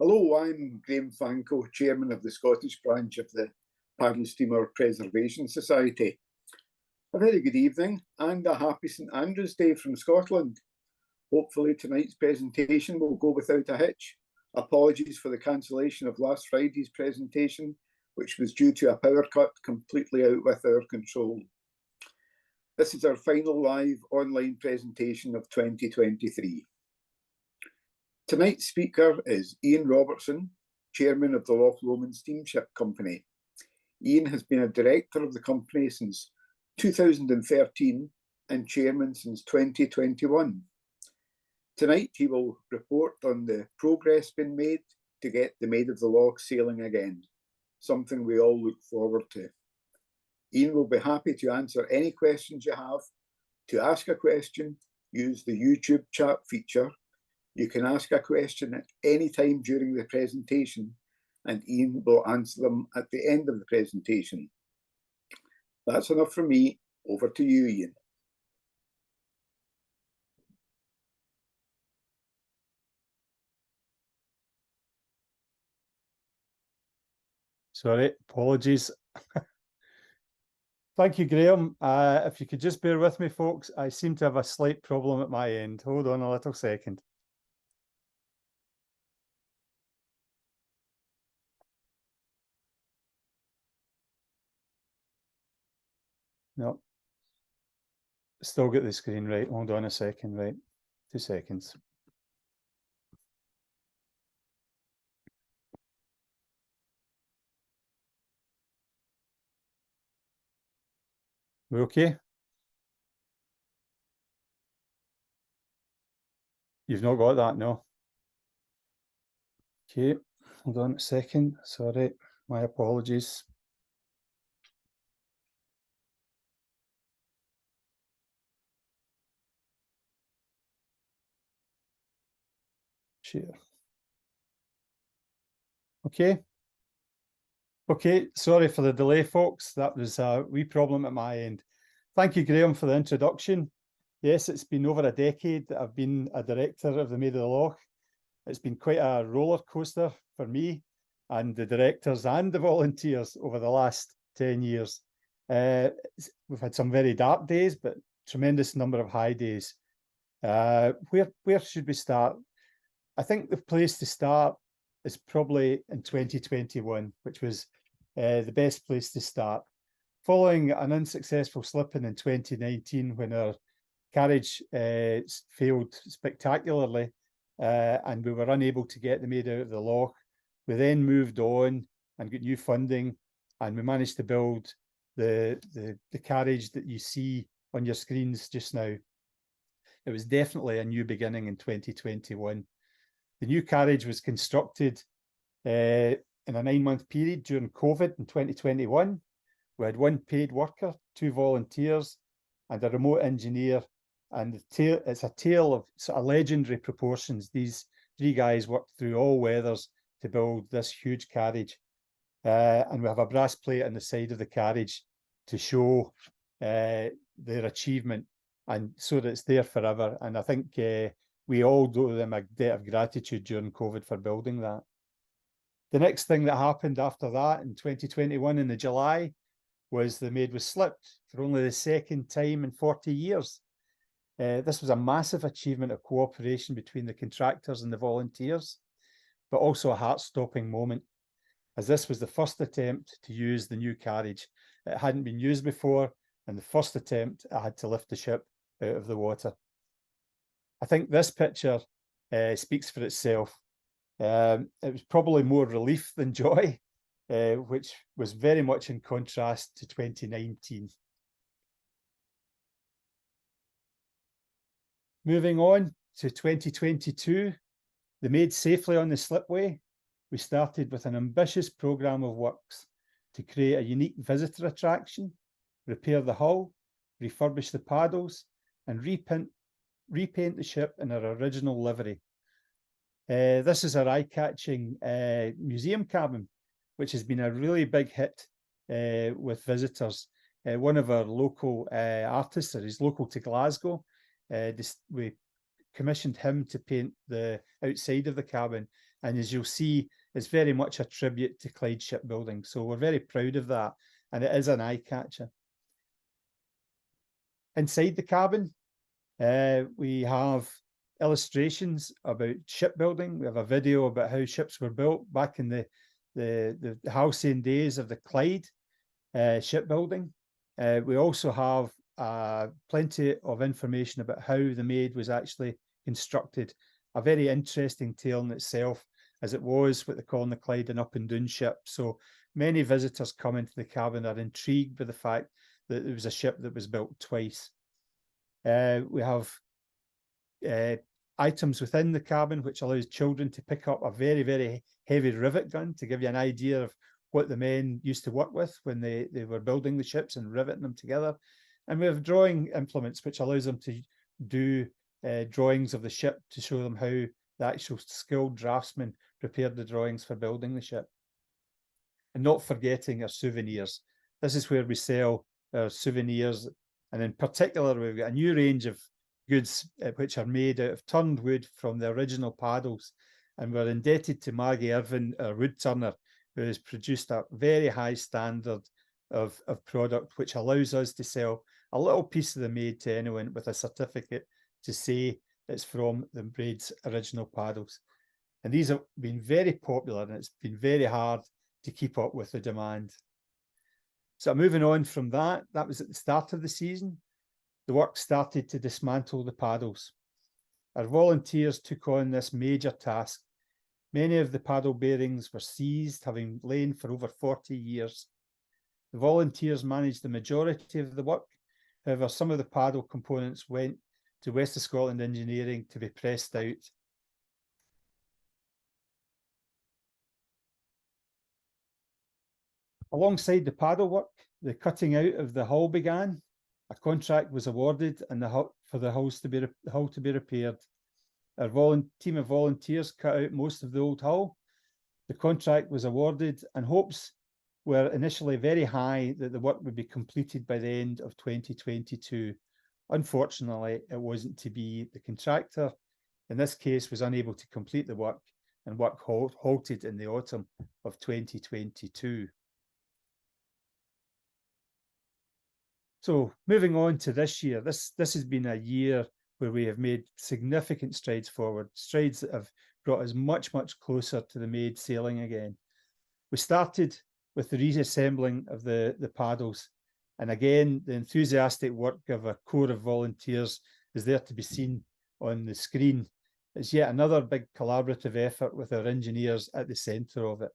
Hello, I'm Graham Fanco, Chairman of the Scottish branch of the Paddle Steamer Preservation Society. A very good evening and a happy St Andrew's Day from Scotland. Hopefully tonight's presentation will go without a hitch. Apologies for the cancellation of last Friday's presentation, which was due to a power cut completely out with our control. This is our final live online presentation of 2023. Tonight's speaker is Iain Robertson, Chairman of the Loch Lomond Steamship Company. Iain has been a director of the company since 2013 and chairman since 2021. Tonight he will report on the progress being made to get the Maid of the Loch sailing again, something we all look forward to. Iain will be happy to answer any questions you have. To ask a question, use the YouTube chat feature. You can ask a question at any time during the presentation, and Iain will answer them at the end of the presentation. That's enough from me. Over to you, Iain. Sorry, apologies. Thank you, Graham. If you could just bear with me, folks, I seem to have a slight problem at my end. Hold on a little second. No, still get the screen right. Hold on a second, right? 2 seconds. We okay? You've not got that, no? Okay, hold on a second. Sorry, my apologies. Share. Okay. Okay, sorry for the delay, folks. That was a wee problem at my end. Thank you, Graham, for the introduction. Yes, it's been over a decade that I've been a director of the Maid of the Loch. It's been quite a roller coaster for me and the directors and the volunteers over the last 10 years. We've had some very dark days, but tremendous number of high days. Where should we start? I think the place to start is probably in 2021, which was the best place to start. Following an unsuccessful slip-in in 2019 when our carriage failed spectacularly and we were unable to get the Maid out of the loch, we then moved on and got new funding, and we managed to build the carriage that you see on your screens just now. It was definitely a new beginning in 2021. The new carriage was constructed in a 9-month period during COVID in 2021. We had 1 paid worker, 2 volunteers, and a remote engineer. And it's a tale of sort of legendary proportions. These 3 guys worked through all weathers to build this huge carriage. And we have a brass plate on the side of the carriage to show their achievement, and so that it's there forever. And I think we all owe them a debt of gratitude during COVID for building that. The next thing that happened after that in 2021 in the July was the Maid was slipped for only the 2nd time in 40 years. This was a massive achievement of cooperation between the contractors and the volunteers, but also a heart-stopping moment, as this was the first attempt to use the new carriage. It hadn't been used before, and the first attempt, I had to lift the ship out of the water. I think this picture speaks for itself. It was probably more relief than joy, which was very much in contrast to 2019. Moving on to 2022, the Maid safely on the slipway. We started with an ambitious programme of works to create a unique visitor attraction, repair the hull, refurbish the paddles, and repaint the ship in our original livery. This is our eye-catching museum cabin, which has been a really big hit with visitors. One of our local artists, he's local to Glasgow, we commissioned him to paint the outside of the cabin, And as you'll see, it's very much a tribute to Clyde shipbuilding. So we're very proud of that. And it is an eye catcher. Inside the cabin, we have illustrations about shipbuilding. We have a video about how ships were built back in the halcyon days of the Clyde shipbuilding. We also have plenty of information about how the Maid was actually constructed. A very interesting tale in itself, as it was what they call in the Clyde an up and down ship. So many visitors come into the cabin are intrigued by the fact that it was a ship that was built twice. We have items within the cabin which allows children to pick up a very, very heavy rivet gun to give you an idea of what the men used to work with when they were building the ships and riveting them together. And we have drawing implements which allows them to do drawings of the ship to show them how the actual skilled draftsmen prepared the drawings for building the ship. And not forgetting our souvenirs. This is where we sell our souvenirs. And in particular, we've got a new range of goods which are made out of turned wood from the original paddles. And we're indebted to Maggie Irvin, our wood turner, who has produced a very high standard of product, which allows us to sell a little piece of the Maid to anyone with a certificate to say it's from the Maid's original paddles. And these have been very popular, and it's been very hard to keep up with the demand. So moving on from that, that was at the start of the season. The work started to dismantle the paddles. Our volunteers took on this major task. Many of the paddle bearings were seized, having lain for over 40 years. The volunteers managed the majority of the work. However, some of the paddle components went to West of Scotland Engineering to be pressed out. Alongside the paddle work, the cutting out of the hull began. A contract was awarded and for the hull to be repaired. Our team of volunteers cut out most of the old hull. The contract was awarded, and hopes were initially very high that the work would be completed by the end of 2022. Unfortunately, it wasn't to be. The contractor, in this case, was unable to complete the work, and work halted in the autumn of 2022. So moving on to this year, this has been a year where we have made significant strides forward, strides that have brought us much, much closer to the Maid sailing again. We started with the reassembling of the paddles. And again, the enthusiastic work of a corps of volunteers is there to be seen on the screen. It's yet another big collaborative effort with our engineers at the centre of it.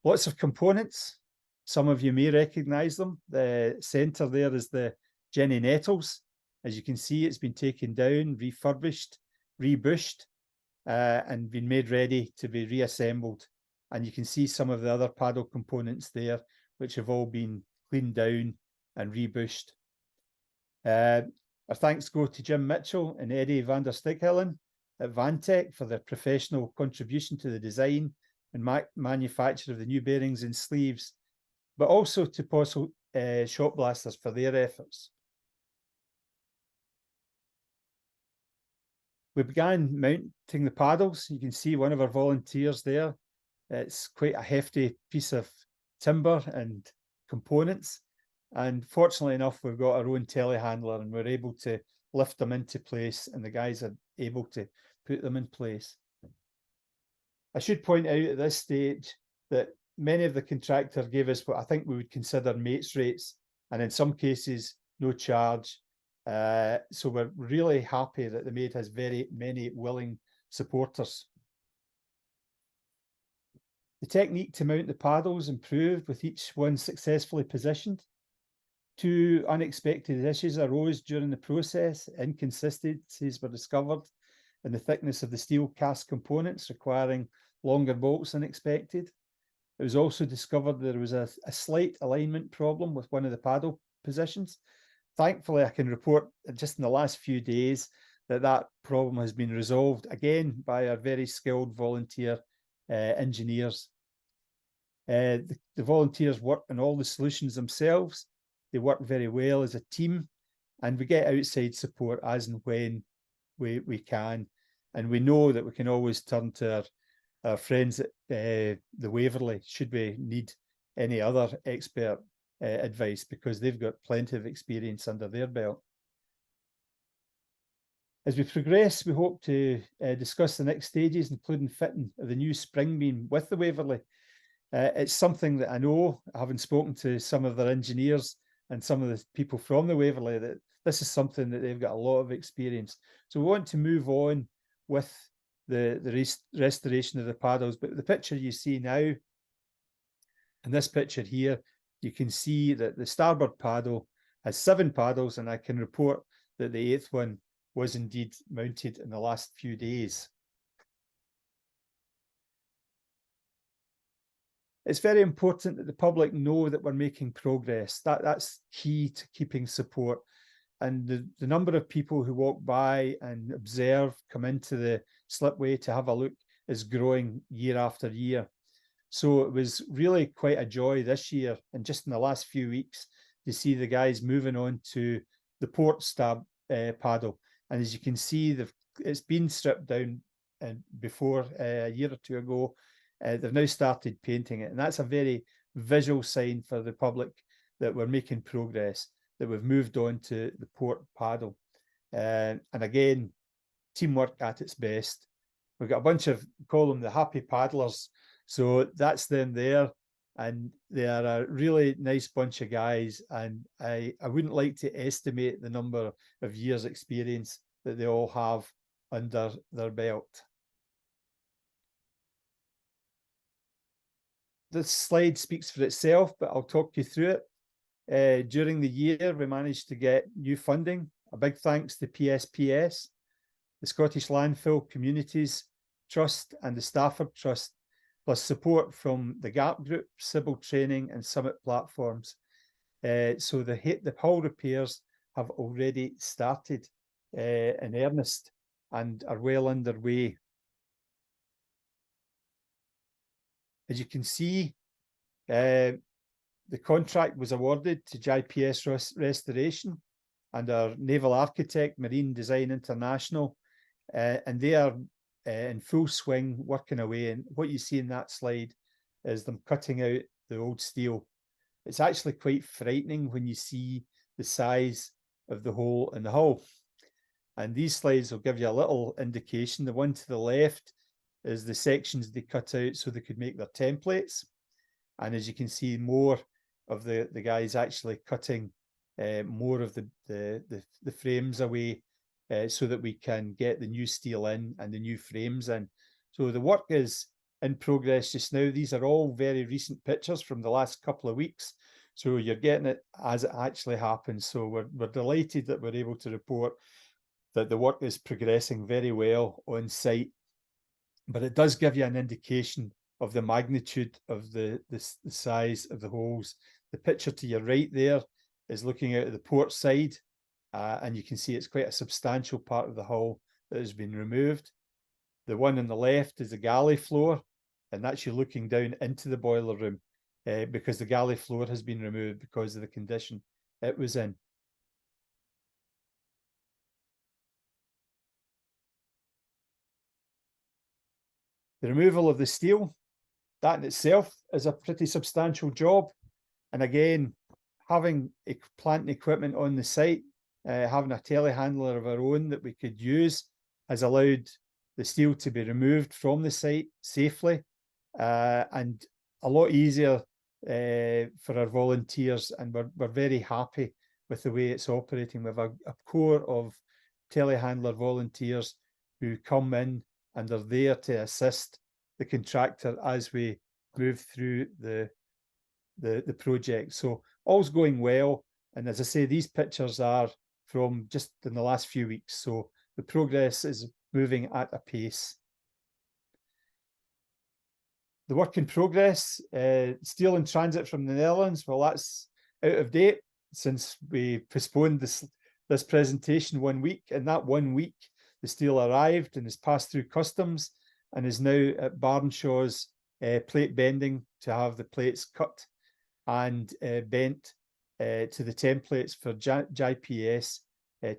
Lots of components. Some of you may recognise them. The centre there is the Jenny Nettles. As you can see, it's been taken down, refurbished, rebushed, and been made ready to be reassembled. And you can see some of the other paddle components there, which have all been cleaned down and rebushed. Our thanks go to Jim Mitchell and Eddie van der Stighelen at Vantec for their professional contribution to the design and manufacture of the new bearings and sleeves, but also to Postle Shop Blasters for their efforts. We began mounting the paddles. You can see one of our volunteers there. It's quite a hefty piece of timber and components. And fortunately enough, we've got our own telehandler and we're able to lift them into place, and the guys are able to put them in place. I should point out at this stage that many of the contractors gave us what I think we would consider mates rates, and in some cases, no charge. So we're really happy that the Maid has very many willing supporters. The technique to mount the paddles improved with each one successfully positioned. Two unexpected issues arose during the process. Inconsistencies were discovered in the thickness of the steel cast components, requiring longer bolts than expected. It was also discovered there was a slight alignment problem with one of the paddle positions. Thankfully, I can report just in the last few days that problem has been resolved again by our very skilled volunteer engineers. The volunteers work on all the solutions themselves. They work very well as a team, and we get outside support as and when we can. And we know that we can always turn to our friends at the Waverley should we need any other expert advice, because they've got plenty of experience under their belt. As we progress, we hope to discuss the next stages, including fitting of the new spring beam with the Waverley. It's something that I know, having spoken to some of their engineers and some of the people from the Waverley, that this is something that they've got a lot of experience. So we want to move on with the restoration of the paddles. But the picture you see now, and this picture here, you can see that the starboard paddle has 7 paddles, and I can report that the 8th one was indeed mounted in the last few days. It's very important that the public know that we're making progress. That's key to keeping support. And the number of people who walk by and observe, come into the slipway to have a look, is growing year after year. So it was really quite a joy this year, and just in the last few weeks, to see the guys moving on to the port stab paddle. And as you can see, it's been stripped down before a year or two ago. They've now started painting it, and that's a very visual sign for the public that we're making progress, that we've moved on to the port paddle. And again, teamwork at its best. We've got a bunch of, call them the happy paddlers. So that's them there, and they are a really nice bunch of guys. And I wouldn't like to estimate the number of years experience that they all have under their belt. This slide speaks for itself, but I'll talk you through it. During the year, we managed to get new funding. A big thanks to PSPS, the Scottish Landfill Communities Trust and the Stafford Trust, plus support from the GAP Group, Civil Training and Summit platforms. So the hull repairs have already started in earnest and are well underway. As you can see, the contract was awarded to JPS Restoration and our naval architect, Marine Design International, and they are in full swing working away. And what you see in that slide is them cutting out the old steel. It's actually quite frightening when you see the size of the hole in the hull. And these slides will give you a little indication. The one to the left is the sections they cut out so they could make their templates. And as you can see, more of the guys actually cutting more of the frames away so that we can get the new steel in and the new frames in. So the work is in progress just now. These are all very recent pictures from the last couple of weeks. So you're getting it as it actually happens. So we're delighted that we're able to report that the work is progressing very well on site. But it does give you an indication of the magnitude of the size of the holes. The picture to your right there is looking out of the port side, and you can see it's quite a substantial part of the hull that has been removed. The one on the left is the galley floor, and that's you looking down into the boiler room because the galley floor has been removed because of the condition it was in. The removal of the steel, that in itself is a pretty substantial job. And again, having plant and equipment on the site, having a telehandler of our own that we could use has allowed the steel to be removed from the site safely and a lot easier for our volunteers. And we're very happy with the way it's operating. We have a core of telehandler volunteers who come in and are there to assist the contractor as we move through the project. So all's going well. And as I say, these pictures are from just in the last few weeks. So the progress is moving at a pace. The work in progress, steel in transit from the Netherlands, well, that's out of date since we postponed this presentation 1 week. And that 1 week, the steel arrived and has passed through customs and is now at Barnshaw's plate bending to have the plates cut and bent to the templates for JPS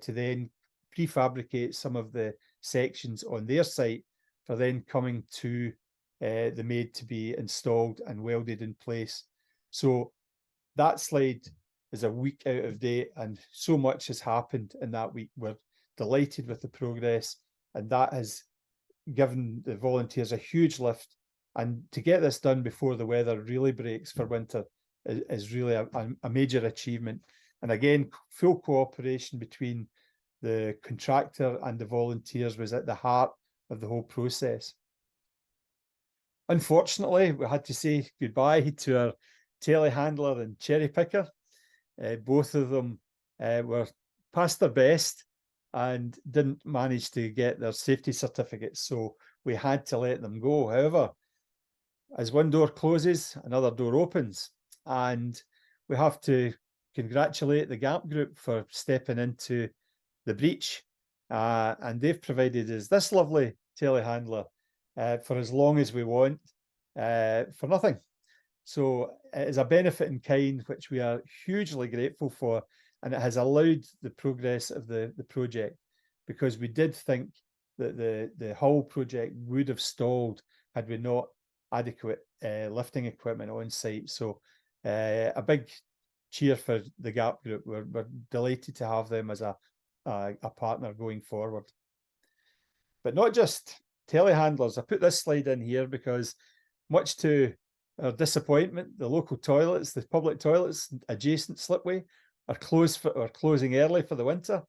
to then prefabricate some of the sections on their site for then coming to the Maid to be installed and welded in place. So that slide is a week out of date, and so much has happened in that week. We're delighted with the progress, and that has given the volunteers a huge lift. And to get this done before the weather really breaks for winter is really a major achievement. And again, full cooperation between the contractor and the volunteers was at the heart of the whole process. Unfortunately, we had to say goodbye to our telehandler and cherry picker. Both of them were past their best and didn't manage to get their safety certificates, so we had to let them go. However, as one door closes, another door opens, and we have to congratulate the GAP group for stepping into the breach, and they've provided us this lovely telehandler for as long as we want, for nothing. So it is a benefit in kind, which we are hugely grateful for, and it has allowed the progress of the project, because we did think that the whole project would have stalled had we not adequate lifting equipment on site. So a big cheer for the GAP group. We're delighted to have them as a partner going forward. But not just telehandlers. I put this slide in here because, much to our disappointment, the local toilets, the public toilets adjacent slipway, are closing early for the winter.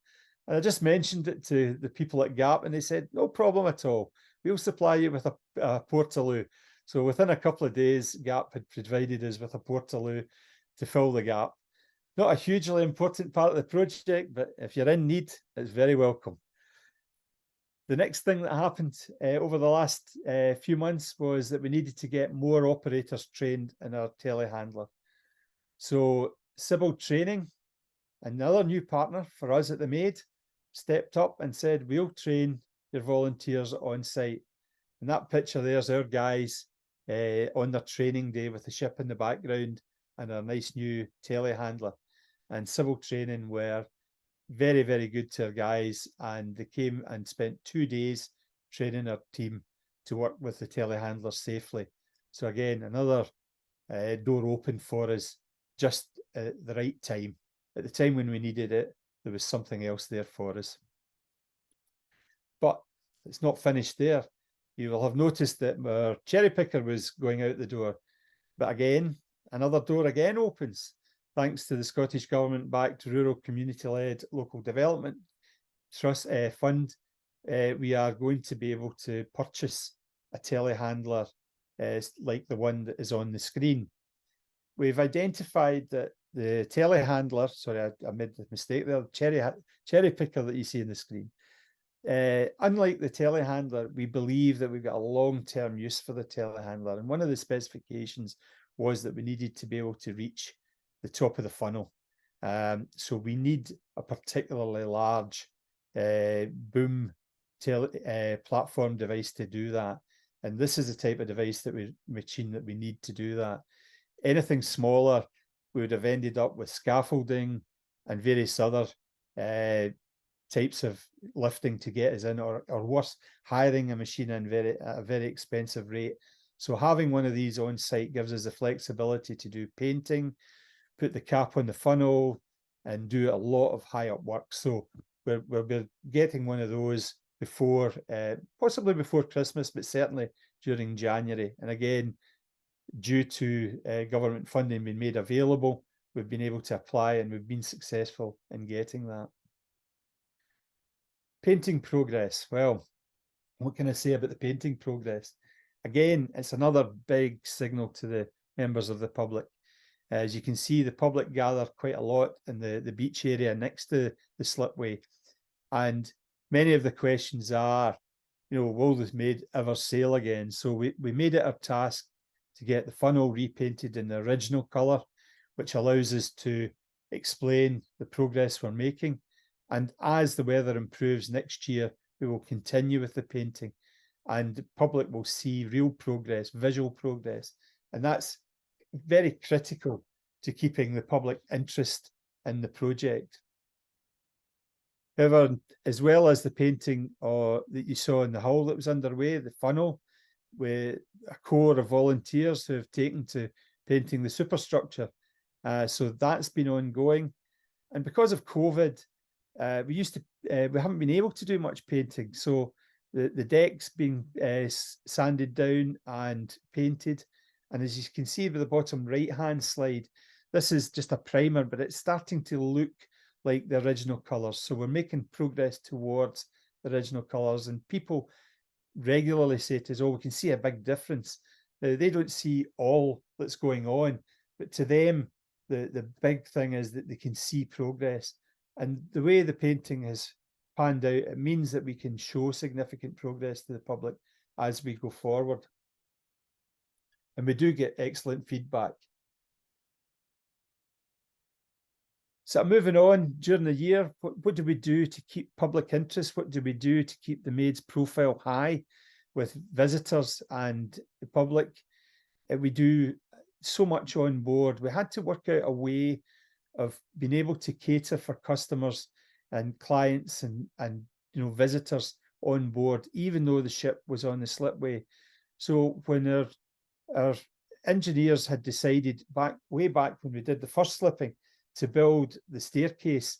And I just mentioned it to the people at GAP, and they said, no problem at all. We'll supply you with a portaloo. So within a couple of days, GAP had provided us with a portaloo to fill the gap. Not a hugely important part of the project, but if you're in need, it's very welcome. The next thing that happened over the last few months was that we needed to get more operators trained in our telehandler. So Civil Training, another new partner for us at the Maid, stepped up and said, we'll train your volunteers on site. And that picture there's our guys on their training day with the ship in the background and our nice new telehandler. And Civil Training were very, very good to our guys, and they came and spent 2 days training our team to work with the telehandler safely. So again, another door open for us just at the right time. At the time when we needed it, there was something else there for us. But it's not finished there. You will have noticed that our cherry picker was going out the door. But again, another door again opens. Thanks to the Scottish Government-backed Rural Community-led Local Development Trust Fund, we are going to be able to purchase a telehandler like the one that is on the screen. We've identified that the telehandler, sorry, I made a mistake there, cherry picker that you see on the screen. Unlike the telehandler, we believe that we've got a long-term use for the telehandler. And one of the specifications was that we needed to be able to reach the top of the funnel. So we need a particularly large boom platform device to do that. And this is the type of device machine that we need to do that. Anything smaller, we would have ended up with scaffolding and various other types of lifting to get us in, or worse, hiring a machine in at a very expensive rate. So having one of these on site gives us the flexibility to do painting, put the cap on the funnel, and do a lot of high up work. So we'll be getting one of those before, possibly before Christmas, but certainly during January. And again, due to government funding being made available, we've been able to apply, and we've been successful in getting that. Painting progress. Well, what can I say about the painting progress? Again, it's another big signal to the members of the public. As you can see, the public gather quite a lot in the beach area next to the slipway. And many of the questions are, will this Maid ever sail again? So we made it our task to get the funnel repainted in the original colour, which allows us to explain the progress we're making. And as the weather improves next year, we will continue with the painting, and the public will see real progress, visual progress. And that's very critical to keeping the public interest in the project. However, as well as the painting that you saw in the hall that was underway, the funnel, with a core of volunteers who have taken to painting the superstructure. So that's been ongoing. And because of COVID, we haven't been able to do much painting. So the deck's been sanded down and painted. And as you can see by the bottom right-hand slide, this is just a primer, but it's starting to look like the original colours. So we're making progress towards the original colours, and people regularly say to us, oh, we can see a big difference. Now, they don't see all that's going on, but to them, the big thing is that they can see progress. And the way the painting has panned out, it means that we can show significant progress to the public as we go forward. And we do get excellent feedback. So moving on, during the year, what do we do to keep public interest? What do we do to keep the Maid's profile high with visitors and the public? We do so much on board. We had to work out a way of being able to cater for customers and clients and visitors on board, even though the ship was on the slipway. So when our engineers had decided way back when we did the first slipping to build the staircase,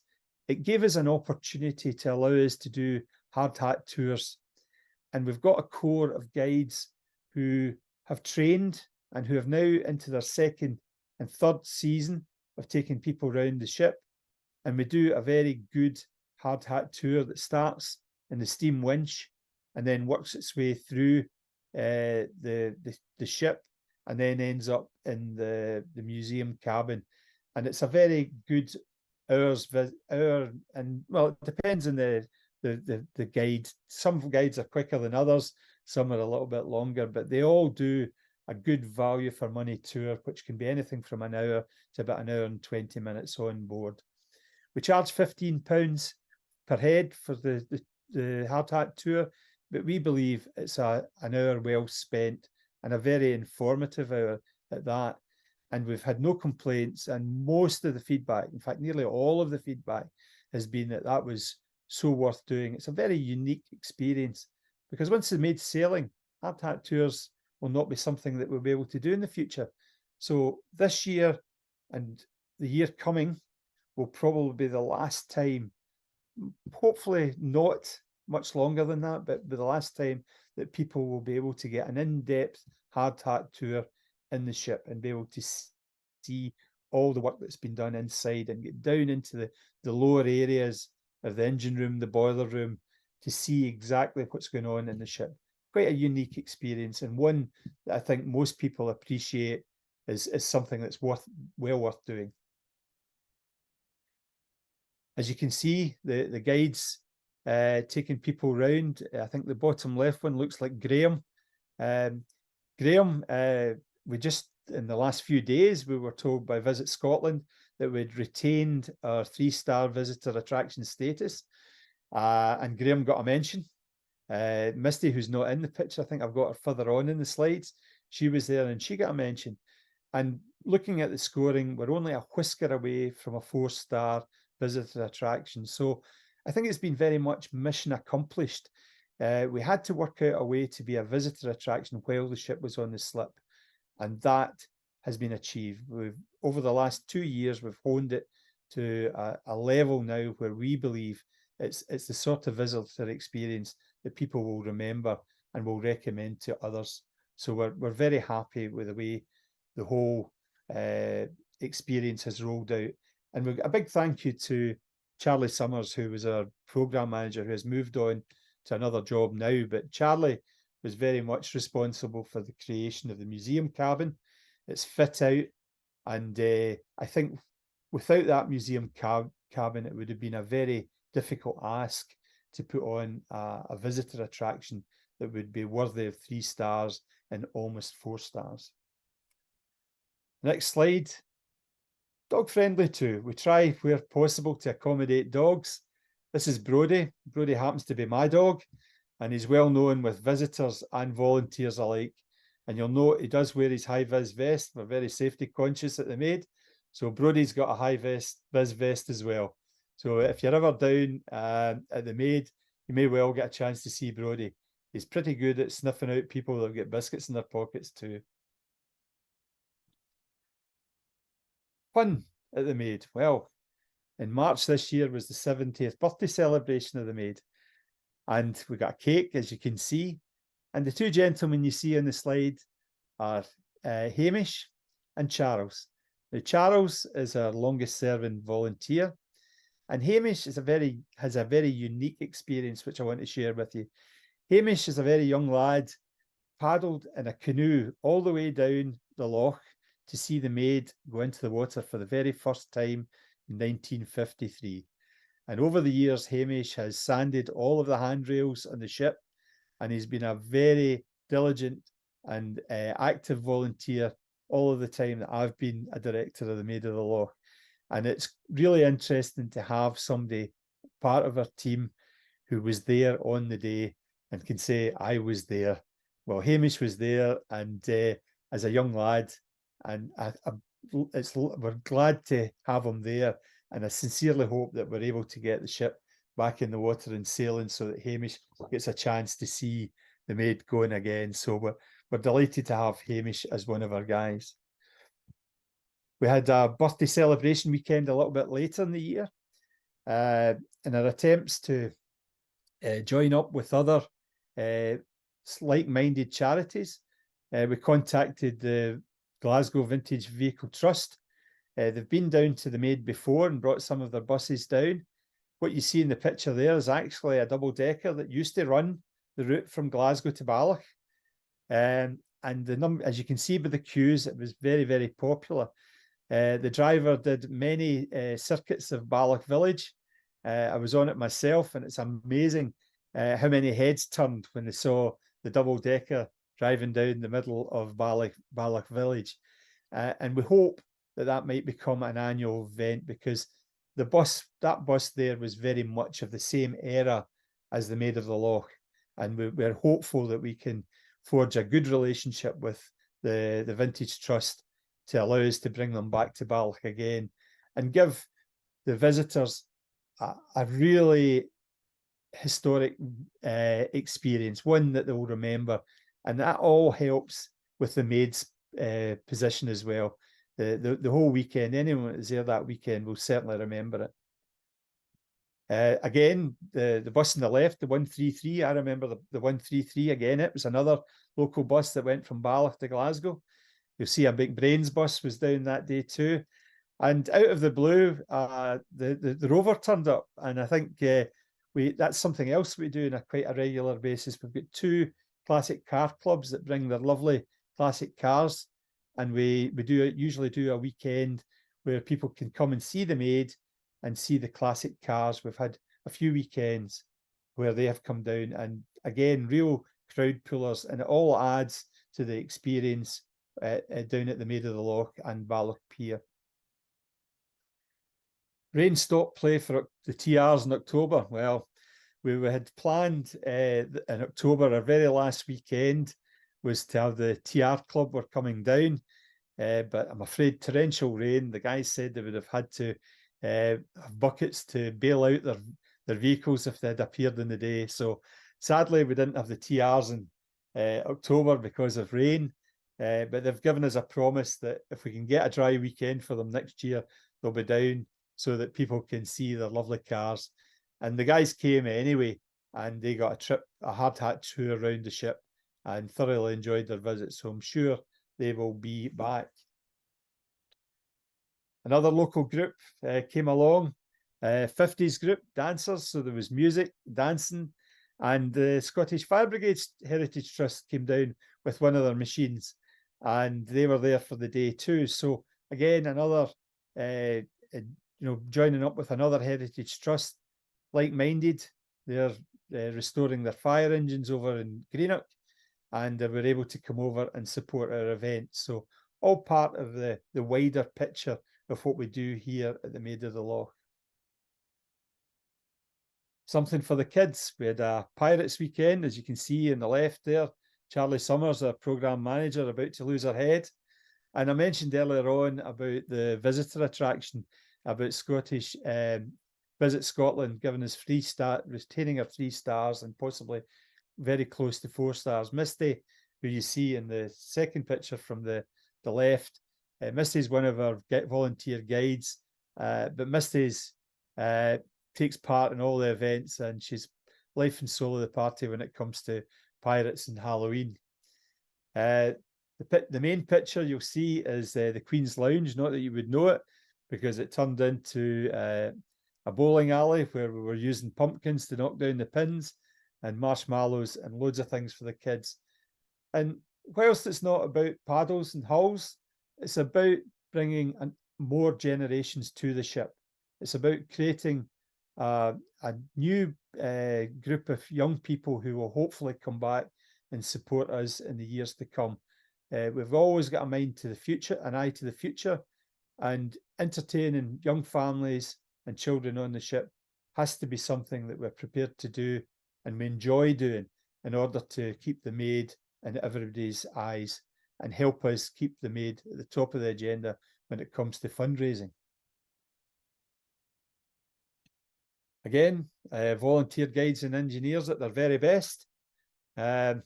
it gave us an opportunity to allow us to do hard hat tours. And we've got a core of guides who have trained and who have now into their second and third season of taking people around the ship. And we do a very good hard hat tour that starts in the steam winch and then works its way through the ship and then ends up in the museum cabin. And it's a very good hour, and well, it depends on the guide. Some guides are quicker than others, some are a little bit longer, but they all do a good value for money tour, which can be anything from an hour to about an hour and 20 minutes on board. We charge £15 per head for the hard hat tour, but we believe it's an hour well spent and a very informative hour at that. And we've had no complaints, and most of the feedback, in fact, nearly all of the feedback has been that was so worth doing. It's a very unique experience because once the Maid's sailing, hard hat tours will not be something that we'll be able to do in the future. So this year and the year coming will probably be the last time, hopefully not much longer than that, but the last time that people will be able to get an in-depth hard hat tour in the ship and be able to see all the work that's been done inside and get down into the lower areas of the engine room, the boiler room, to see exactly what's going on in the ship. Quite a unique experience, and one that I think most people appreciate is something that's well worth doing. As you can see, the guides taking people around. I think the bottom left one looks like Graham. Graham, we just, in the last few days, we were told by Visit Scotland that we'd retained our 3-star visitor attraction status, and Graham got a mention. Misty, who's not in the picture, I think I've got her further on in the slides, she was there and she got a mention. And looking at the scoring, we're only a whisker away from a 4-star visitor attraction. So I think it's been very much mission accomplished. We had to work out a way to be a visitor attraction while the ship was on the slip, and that has been achieved. Over the last 2 years, we've honed it to a level now where we believe it's the sort of visitor experience that people will remember and will recommend to others. So we're very happy with the way the whole experience has rolled out. And a big thank you to Charlie Summers, who was our program manager, who has moved on to another job now. But Charlie was very much responsible for the creation of the museum cabin. It's fit out, and I think without that museum cabin, it would have been a very difficult ask to put on a visitor attraction that would be worthy of 3 stars and almost 4 stars. Next slide. Dog friendly too. We try where possible to accommodate dogs. This is Brody. Brody happens to be my dog, and he's well known with visitors and volunteers alike. And you'll note he does wear his high-vis vest. We're very safety conscious at the Maid. So Brody's got a high-vis vest as well. So if you're ever down at the Maid, you may well get a chance to see Brodie. He's pretty good at sniffing out people that get biscuits in their pockets too. Fun at the Maid. Well, in March this year was the 70th birthday celebration of the Maid. And we got a cake, as you can see. And the two gentlemen you see on the slide are Hamish and Charles. Now, Charles is our longest serving volunteer. And Hamish has a very unique experience, which I want to share with you. Hamish is a very young lad, paddled in a canoe all the way down the loch to see the Maid go into the water for the very first time in 1953. And over the years, Hamish has sanded all of the handrails on the ship, and he's been a very diligent and active volunteer all of the time that I've been a director of the Maid of the Loch. And it's really interesting to have somebody part of our team who was there on the day and can say, I was there. Well, Hamish was there, and as a young lad, and we're glad to have him there. And I sincerely hope that we're able to get the ship back in the water and sailing so that Hamish gets a chance to see the Maid going again. So we're delighted to have Hamish as one of our guys. We had a birthday celebration weekend a little bit later in the year. In our attempts to join up with other like-minded charities, we contacted the Glasgow Vintage Vehicle Trust. They've been down to the Maid before and brought some of their buses down. What you see in the picture there is actually a double-decker that used to run the route from Glasgow to Balloch. And the number, as you can see by the queues, it was very, very popular. The driver did many circuits of Balloch Village. I was on it myself, and it's amazing how many heads turned when they saw the double-decker driving down the middle of Balloch Village. And we hope that might become an annual event, because that bus there was very much of the same era as the Maid of the Loch. And we're hopeful that we can forge a good relationship with the Vintage Trust to allow us to bring them back to Balloch again and give the visitors a really historic experience, one that they'll remember. And that all helps with the Maid's position as well. The whole weekend, anyone that was there that weekend will certainly remember it. Again, the bus on the left, the 133, I remember the 133 again. It was another local bus that went from Balloch to Glasgow. You'll see a Big Brains bus was down that day too. And out of the blue, the Rover turned up. And I think that's something else we do on quite a regular basis. We've got two classic car clubs that bring their lovely classic cars. And we usually do a weekend where people can come and see the Maid and see the classic cars. We've had a few weekends where they have come down, and again, real crowd pullers, and it all adds to the experience down at the Maid of the Loch and Balloch Pier. Rain stopped play for the TRs in October. Well, we had planned in October, our very last weekend was to have the TR club were coming down, but I'm afraid torrential rain. The guys said they would have had to have buckets to bail out their vehicles if they had appeared in the day. So sadly, we didn't have the TRs in October because of rain. But they've given us a promise that if we can get a dry weekend for them next year, they'll be down so that people can see their lovely cars. And the guys came anyway, and they got a hard hat tour around the ship and thoroughly enjoyed their visit. So I'm sure they will be back. Another local group came along, 50s group, dancers. So there was music, dancing, and the Scottish Fire Brigade Heritage Trust came down with one of their machines, and they were there for the day too. So again, another, joining up with another Heritage Trust, like-minded. They're restoring their fire engines over in Greenock, and they were able to come over and support our event. So all part of the wider picture of what we do here at the Maid of the Loch. Something for the kids. We had a Pirates weekend, as you can see on the left there. Charlie Summers, our programme manager, about to lose her head. And I mentioned earlier on about the visitor attraction, about Scottish Visit Scotland, giving us retaining our 3 stars and possibly very close to 4 stars. Misty, who you see in the second picture from the left, Misty is one of our volunteer guides, but Misty's takes part in all the events, and she's life and soul of the party when it comes to pirates and Halloween. The main picture you'll see is the Queen's Lounge. Not that you would know it, because it turned into a bowling alley where we were using pumpkins to knock down the pins and marshmallows and loads of things for the kids. And whilst it's not about paddles and hulls, it's about bringing more generations to the ship. It's about creating a new group of young people who will hopefully come back and support us in the years to come. We've always got a mind to the future, an eye to the future, and entertaining young families and children on the ship has to be something that we're prepared to do and we enjoy doing in order to keep the Maid in everybody's eyes and help us keep the Maid at the top of the agenda when it comes to fundraising. Again, volunteer guides and engineers at their very best. There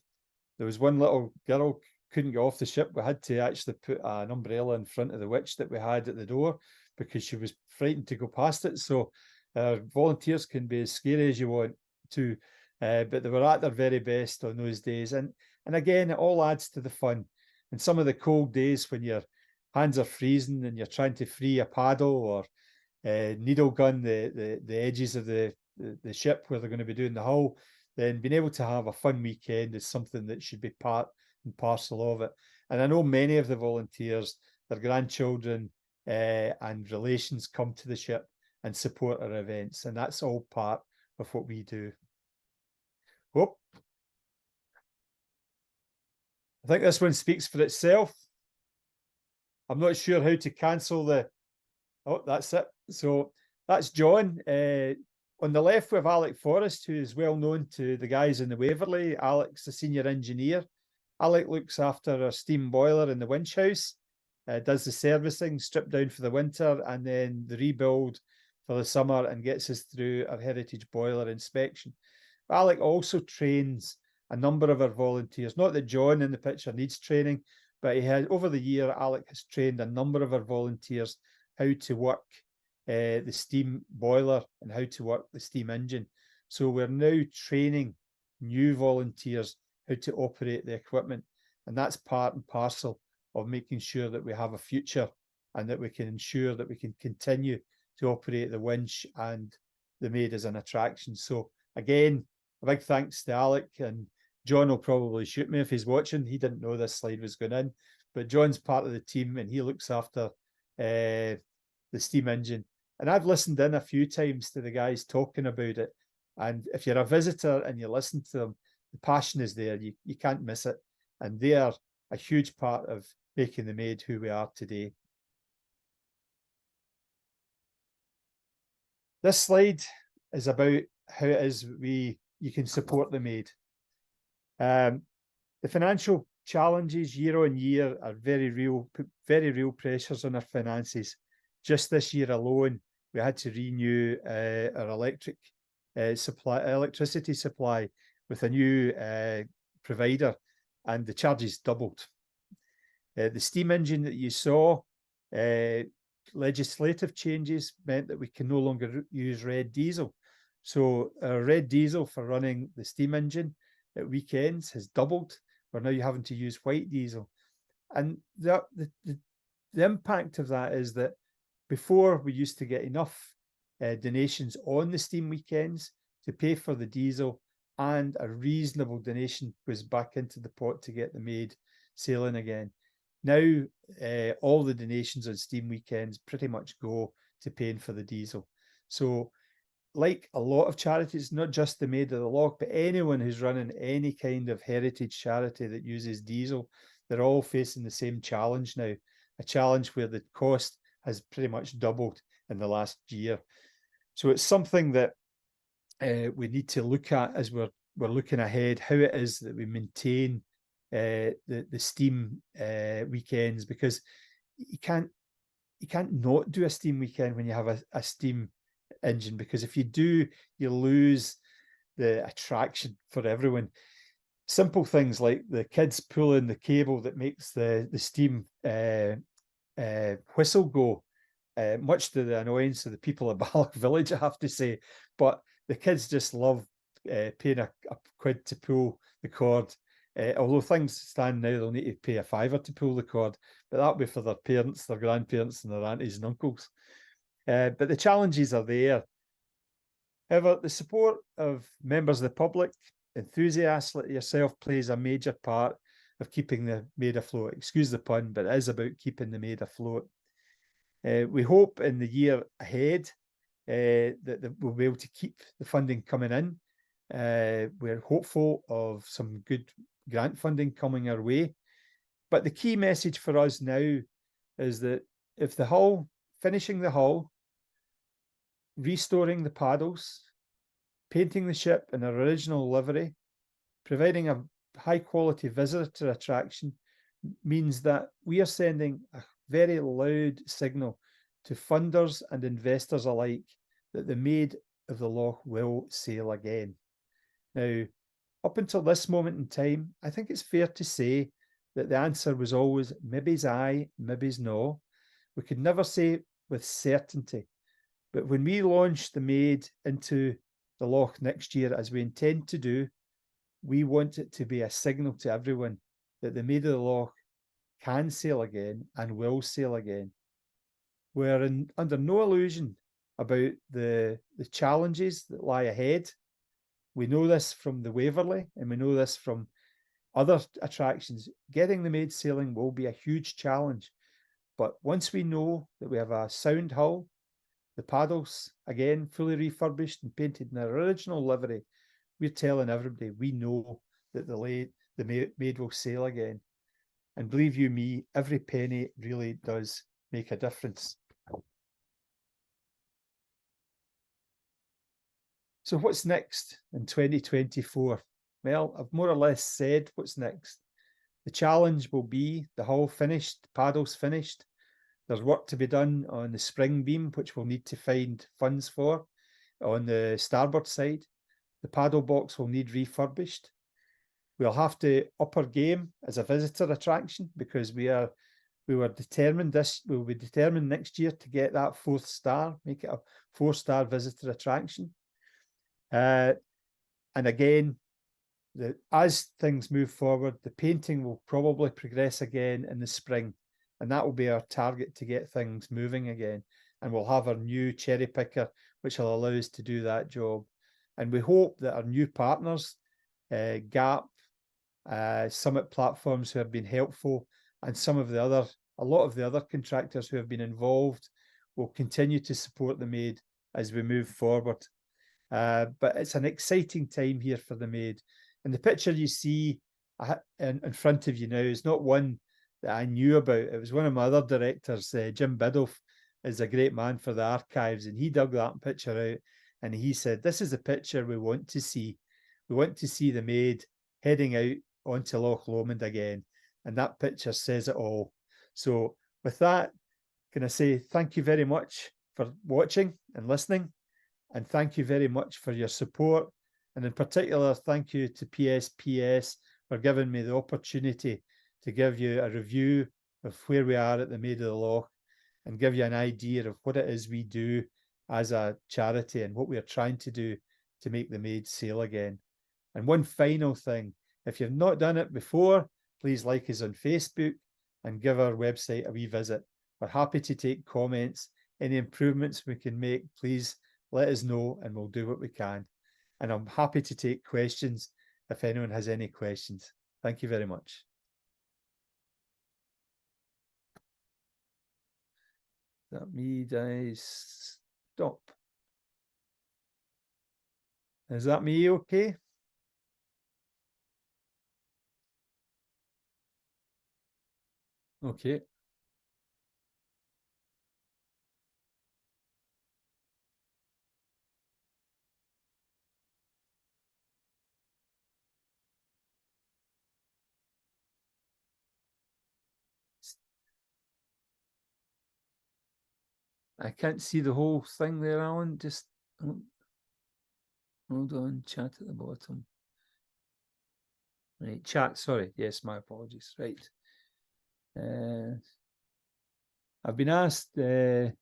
was one little girl couldn't get off the ship. We had to actually put an umbrella in front of the witch that we had at the door because she was frightened to go past it. So volunteers can be as scary as you want to, but they were at their very best on those days. And again, it all adds to the fun. And some of the cold days when your hands are freezing and you're trying to free a paddle or needle gun the edges of the ship where they're going to be doing the hull, then being able to have a fun weekend is something that should be part and parcel of it. And I know many of the volunteers, their grandchildren and relations come to the ship and support our events, and that's all part of what we do. Oh, I think this one speaks for itself. I'm not sure how to cancel the... Oh, that's it. So that's John. On the left, we have Alec Forrest, who is well known to the guys in the Waverley. Alec's a senior engineer. Alec looks after our steam boiler in the winch house, does the servicing, strip down for the winter, and then the rebuild for the summer and gets us through our heritage boiler inspection. Alec also trains a number of our volunteers. Not that John in the picture needs training, but he has, over the year, Alec has trained a number of our volunteers how to work the steam boiler and how to work the steam engine. So we're now training new volunteers how to operate the equipment. And that's part and parcel of making sure that we have a future and that we can ensure that we can continue to operate the winch and the Maid as an attraction. So again, a big thanks to Alec, and John will probably shoot me if he's watching. He didn't know this slide was going in, but John's part of the team and he looks after the steam engine. And I've listened in a few times to the guys talking about it. And if you're a visitor and you listen to them, the passion is there. You can't miss it. And they are a huge part of making the Maid who we are today. This slide is about how it is you can support the Maid. The financial challenges year on year are very real pressures on our finances. Just this year alone, we had to renew our electricity supply with a new provider, and the charges doubled. The steam engine that you saw, legislative changes meant that we can no longer use red diesel. So our red diesel for running the steam engine at weekends has doubled. We're now having to use white diesel. And the impact of that is that before we used to get enough donations on the steam weekends to pay for the diesel, and a reasonable donation was back into the pot to get the Maid sailing again. Now, all the donations on steam weekends pretty much go to paying for the diesel. So, like a lot of charities, not just the Maid of the Loch, but anyone who's running any kind of heritage charity that uses diesel, they're all facing the same challenge now, a challenge where the cost has pretty much doubled in the last year. So it's something that we need to look at as we're looking ahead, how it is that we maintain the steam weekends, because you can't not do a steam weekend when you have a steam engine, because if you do, you lose the attraction for everyone. Simple things like the kids pulling the cable that makes the steam whistle go, much to the annoyance of the people of Balloch Village, I have to say. But the kids just love paying a quid to pull the cord. Although things stand now, they'll need to pay a fiver to pull the cord, but that'll be for their parents, their grandparents, and their aunties and uncles. But the challenges are there. However, the support of members of the public, enthusiasts like yourself, plays a major part of keeping the Maid afloat. Excuse the pun, but it is about keeping the Maid afloat. We hope in the year ahead that we'll be able to keep the funding coming in. We're hopeful of some good grant funding coming our way. But the key message for us now is that if the hull, finishing the hull, restoring the paddles, painting the ship in our original livery, providing a high quality visitor attraction means that we are sending a very loud signal to funders and investors alike that the Maid of the Loch will sail again. Now, up until this moment in time, I think it's fair to say that the answer was always maybe's aye, maybe's no. We could never say with certainty. But when we launch the Maid into the Loch next year, as we intend to do, we want it to be a signal to everyone that the Maid of the Loch can sail again and will sail again. We're under no illusion about the challenges that lie ahead. We know this from the Waverley, and we know this from other attractions. Getting the Maid sailing will be a huge challenge. But once we know that we have a sound hull, the paddles, again, fully refurbished and painted in their original livery, we're telling everybody we know that the Maid will sail again. And believe you me, every penny really does make a difference. So what's next in 2024? Well, I've more or less said what's next. The challenge will be the hull finished, paddles finished. There's work to be done on the spring beam, which we'll need to find funds for on the starboard side. The paddle box will need refurbished. We'll have to up our game as a visitor attraction because we'll be determined next year to get that 4th star, make it a 4-star visitor attraction. And again, as things move forward, the painting will probably progress again in the spring, and that will be our target to get things moving again. And we'll have our new cherry picker, which will allow us to do that job. And we hope that our new partners, GAP, Summit Platforms, who have been helpful, and a lot of the other contractors who have been involved, will continue to support the Maid as we move forward. But it's an exciting time here for the Maid. And the picture you see in front of you now is not one that I knew about. It was one of my other directors, Jim Biddulph, is a great man for the archives, and he dug that picture out and he said, this is the picture we want to see. We want to see the Maid heading out onto Loch Lomond again. And that picture says it all. So with that, can I say thank you very much for watching and listening. And thank you very much for your support. And in particular, thank you to PSPS for giving me the opportunity to give you a review of where we are at the Maid of the Loch and give you an idea of what it is we do as a charity and what we are trying to do to make the Maid sail again. And one final thing, if you've not done it before, please like us on Facebook and give our website a wee visit. We're happy to take comments. Any improvements we can make, please let us know and we'll do what we can. And I'm happy to take questions if anyone has any questions. Thank you very much. That means I stop. Is that me okay? Okay. I can't see the whole thing there, Alan. Just hold on, chat at the bottom. Right, chat, sorry. Yes, my apologies. Right. I've been asked, right,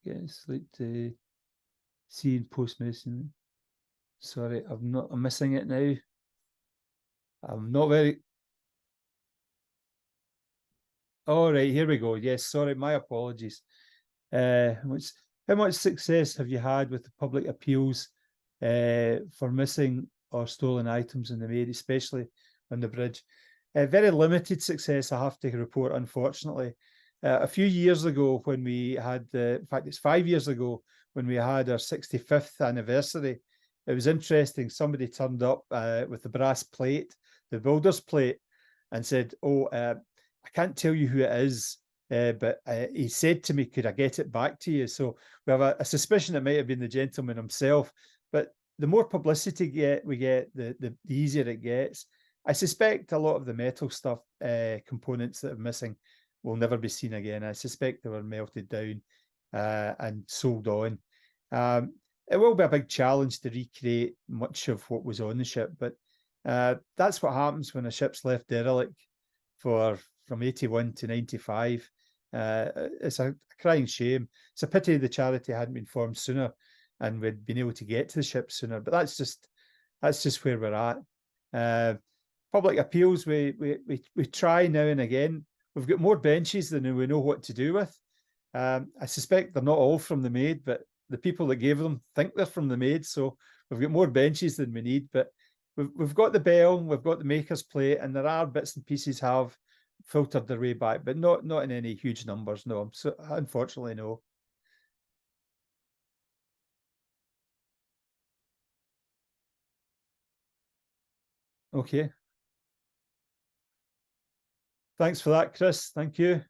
yes, like to see in post medicine. Sorry, I'm missing it now. I'm not very. All right, here we go. Yes, sorry, my apologies. How much success have you had with the public appeals for missing or stolen items in the Maid, especially on the bridge? Very limited success, I have to report, unfortunately. A few years ago, when we had in fact, it's 5 years ago, when we had our 65th anniversary, it was interesting. Somebody turned up with the brass plate, the builder's plate, and said, "Oh, I can't tell you who it is, but he said to me, could I get it back to you?" So we have a suspicion it might have been the gentleman himself. But the more publicity we get, the easier it gets. I suspect a lot of the metal stuff, components that are missing, will never be seen again. I suspect they were melted down and sold on. It will be a big challenge to recreate much of what was on the ship, but that's what happens when a ship's left derelict from 81 to 95. It's a crying shame. It's a pity the charity hadn't been formed sooner and we'd been able to get to the ship sooner, but that's just where we're at. Public appeals, we try now and again. We've got more benches than we know what to do with. I suspect they're not all from the Maid, but the people that gave them think they're from the Maid, so we've got more benches than we need. But we've got the bell, we've got the maker's plate, and there are bits and pieces have filtered their way back, but not in any huge numbers. No, so unfortunately, no. Okay. Thanks for that, Chris. Thank you.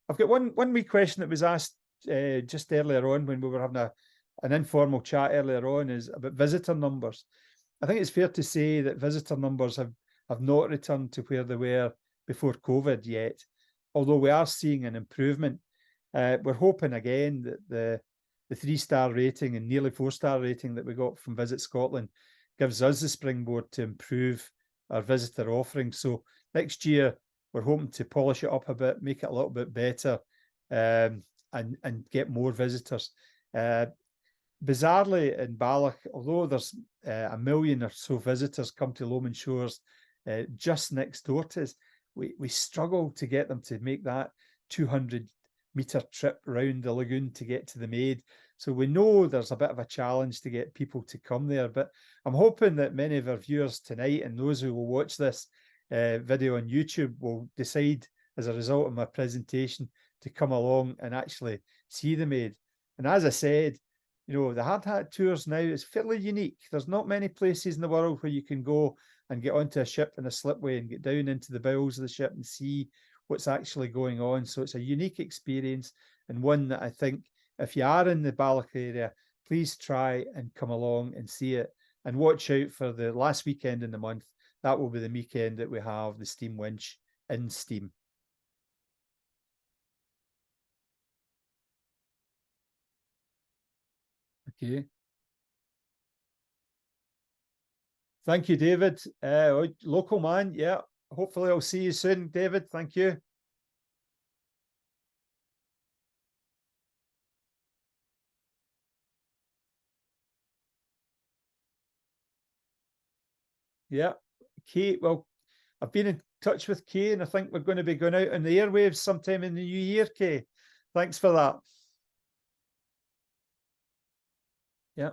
I've got one wee question that was asked just earlier on when we were having an informal chat earlier on, is about visitor numbers. I think it's fair to say that visitor numbers have not returned to where they were before COVID yet, although we are seeing an improvement. We're hoping again that the 3-star rating and nearly 4-star rating that we got from Visit Scotland gives us the springboard to improve our visitor offering. So next year, we're hoping to polish it up a bit, make it a little bit better, and get more visitors. Bizarrely, in Balloch, although there's 1 million or so visitors come to Lomond Shores just next door to us, we struggle to get them to make that 200-metre trip round the lagoon to get to the Maid. So we know there's a bit of a challenge to get people to come there. But I'm hoping that many of our viewers tonight and those who will watch this video on YouTube will decide, as a result of my presentation, to come along and actually see the Maid. And as I said, you know, the hard hat tours now is fairly unique. There's not many places in the world where you can go and get onto a ship in a slipway and get down into the bowels of the ship and see what's actually going on. So it's a unique experience, and one that I think if you are in the Balloch area, please try and come along and see it, and watch out for the last weekend in the month. That will be the weekend that we have the steam winch in steam. Okay. Thank you, David. Local man, yeah. Hopefully I'll see you soon, David. Thank you. Yeah. Kate, well, I've been in touch with Kay, and I think we're going to be going out on the airwaves sometime in the new year, Kay. Thanks for that. Yeah.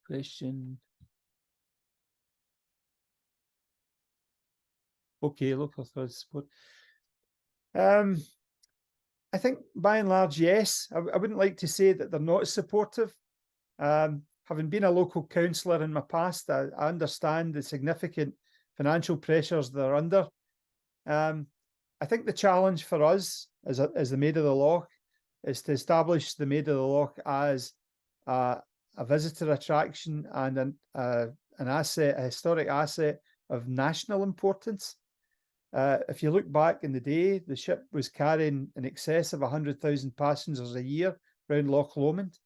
Question. Okay, local authority support. I think by and large, yes. I wouldn't like to say that they're not supportive. Having been a local councillor in my past, I understand the significant financial pressures they're under. I think the challenge for us as the Maid of the Loch is to establish the Maid of the Loch as a visitor attraction and an asset, a historic asset of national importance. If you look back in the day, the ship was carrying in excess of 100,000 passengers a year around Loch Lomond.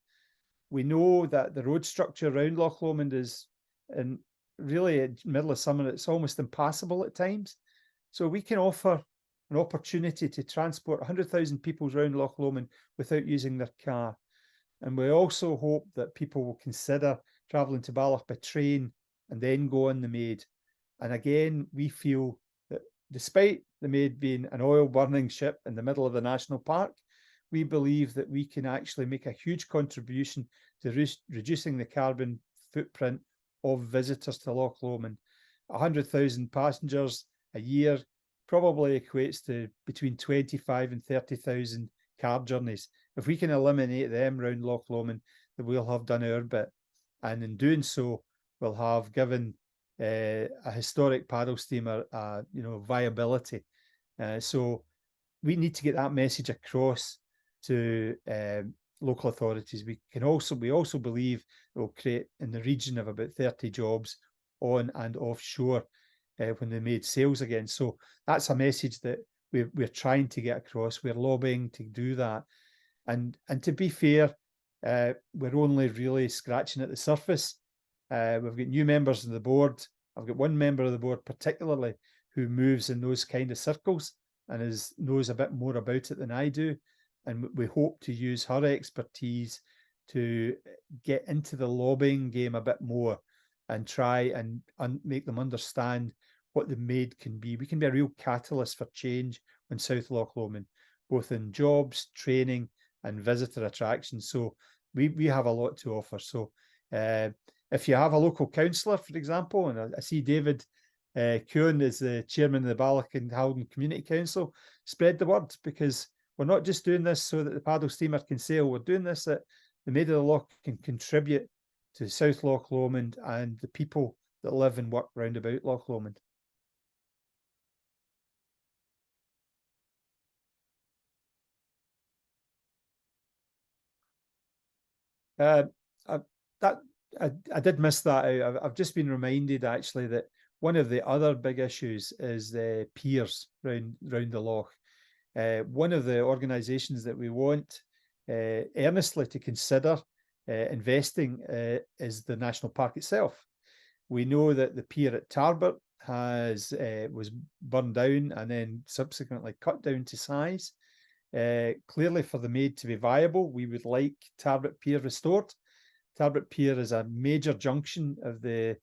We know that the road structure around Loch Lomond is, in really in the middle of summer, it's almost impassable at times. So we can offer an opportunity to transport 100,000 people around Loch Lomond without using their car. And we also hope that people will consider travelling to Ballach by train and then go on the Maid. And again, we feel that despite the Maid being an oil-burning ship in the middle of the national park, we believe that we can actually make a huge contribution to reducing the carbon footprint of visitors to Loch Lomond. 100,000 passengers a year probably equates to between 25 and 30,000 car journeys. If we can eliminate them around Loch Lomond, then we'll have done our bit. And in doing so, we'll have given a historic paddle steamer, viability. So we need to get that message across to local authorities. We also believe it will create in the region of about 30 jobs on and offshore when the Maid sails again. So that's a message that we're trying to get across. We're lobbying to do that. And to be fair, we're only really scratching at the surface. We've got new members of the board. I've got one member of the board particularly who moves in those kind of circles and knows a bit more about it than I do. And we hope to use her expertise to get into the lobbying game a bit more and try and make them understand what the Maid can be. We can be a real catalyst for change on South Loch Lomond, both in jobs, training, and visitor attractions. So we have a lot to offer. So if you have a local councillor, for example, and I see David Kuhn is the chairman of the Ballach and Halden Community Council, spread the word, because we're not just doing this so that the paddle steamer can sail. We're doing this that the Maid of the Loch can contribute to South Loch Lomond and the people that live and work round about Loch Lomond. I did miss that out. I've just been reminded actually that one of the other big issues is the piers round the loch. One of the organisations that we want earnestly to consider investing is the national park itself. We know that the pier at Tarbert was burned down and then subsequently cut down to size. Clearly, for the Maid to be viable, we would like Tarbert Pier restored. Tarbert Pier is a major junction of the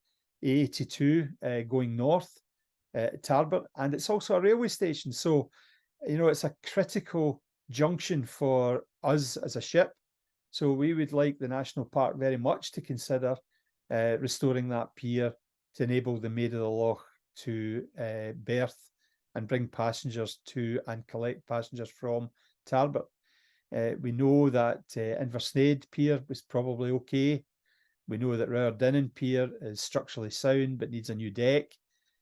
A82 going north at Tarbert, and it's also a railway station. So, it's a critical junction for us as a ship. So we would like the National Park very much to consider restoring that pier to enable the Maid of the Loch to berth and bring passengers to and collect passengers from Tarbert. We know that Inversnaid Pier was probably okay. We know that Rowerdinnan Pier is structurally sound but needs a new deck.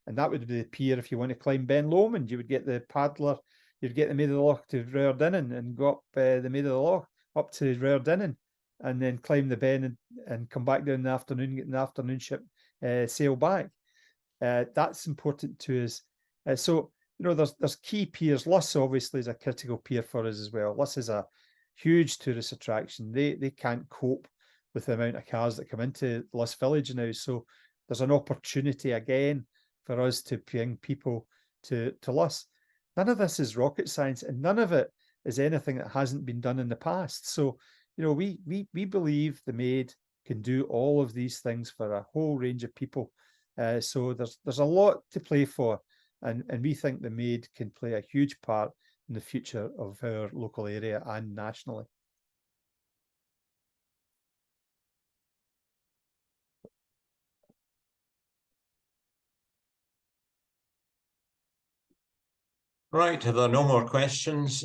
And that would be the pier if you want to climb Ben Lomond. You would get the paddler, you'd get the Maid of the Loch to Rowerdinnan and go up the Maid of the Loch up to Rowerdinnan and then climb the Ben and come back down in the afternoon, get an afternoon ship, sail back. That's important to us. So there's key piers. Luss obviously is a critical pier for us as well. Luss is a huge tourist attraction. They can't cope with the amount of cars that come into Luss Village now. So there's an opportunity again for us to bring people to Luss. None of this is rocket science, and none of it is anything that hasn't been done in the past. So we believe the Maid can do all of these things for a whole range of people. So there's a lot to play for. And we think the Maid can play a huge part in the future of our local area and nationally. Right, if there are no more questions,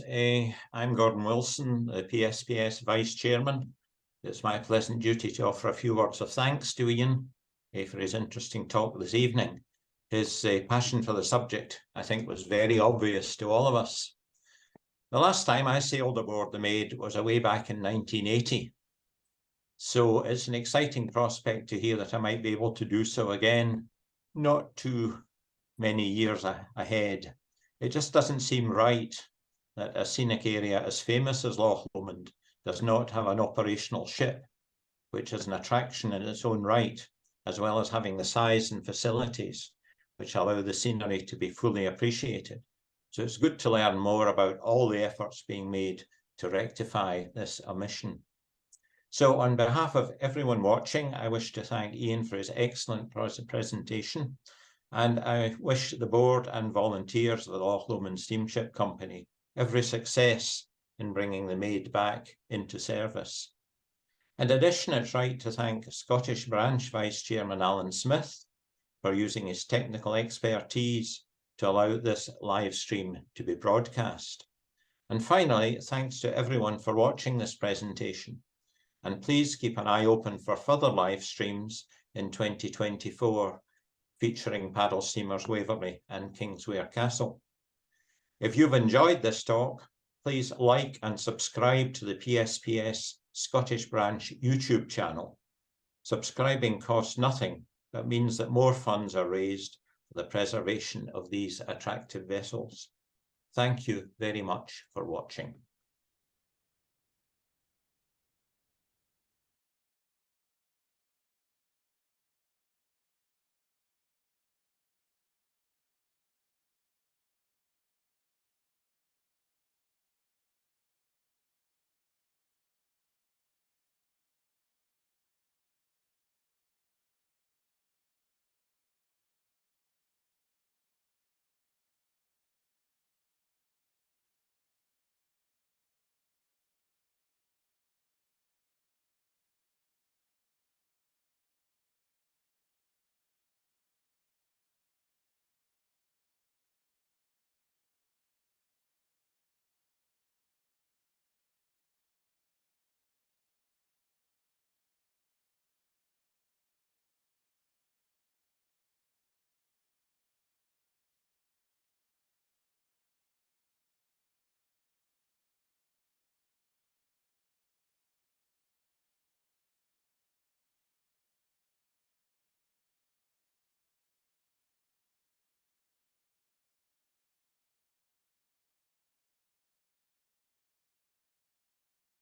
I'm Gordon Wilson, the PSPS Vice Chairman. It's my pleasant duty to offer a few words of thanks to Iain for his interesting talk this evening. His passion for the subject, I think, was very obvious to all of us. The last time I sailed aboard the Maid was way back in 1980. So it's an exciting prospect to hear that I might be able to do so again not too many years ahead. It just doesn't seem right that a scenic area as famous as Loch Lomond does not have an operational ship, which is an attraction in its own right, as well as having the size and facilities which allow the scenery to be fully appreciated. So it's good to learn more about all the efforts being made to rectify this omission. So on behalf of everyone watching, I wish to thank Iain for his excellent presentation, and I wish the board and volunteers of the Loch Lomond Steamship Company every success in bringing the Maid back into service. In addition, it's right to thank Scottish Branch Vice Chairman Alan Smith for using his technical expertise to allow this live stream to be broadcast. And finally, thanks to everyone for watching this presentation. And please keep an eye open for further live streams in 2024, featuring paddle steamers Waverley and Kingswear Castle. If you've enjoyed this talk, please like and subscribe to the PSPS Scottish Branch YouTube channel. Subscribing costs nothing, but means that more funds are raised for the preservation of these attractive vessels. Thank you very much for watching.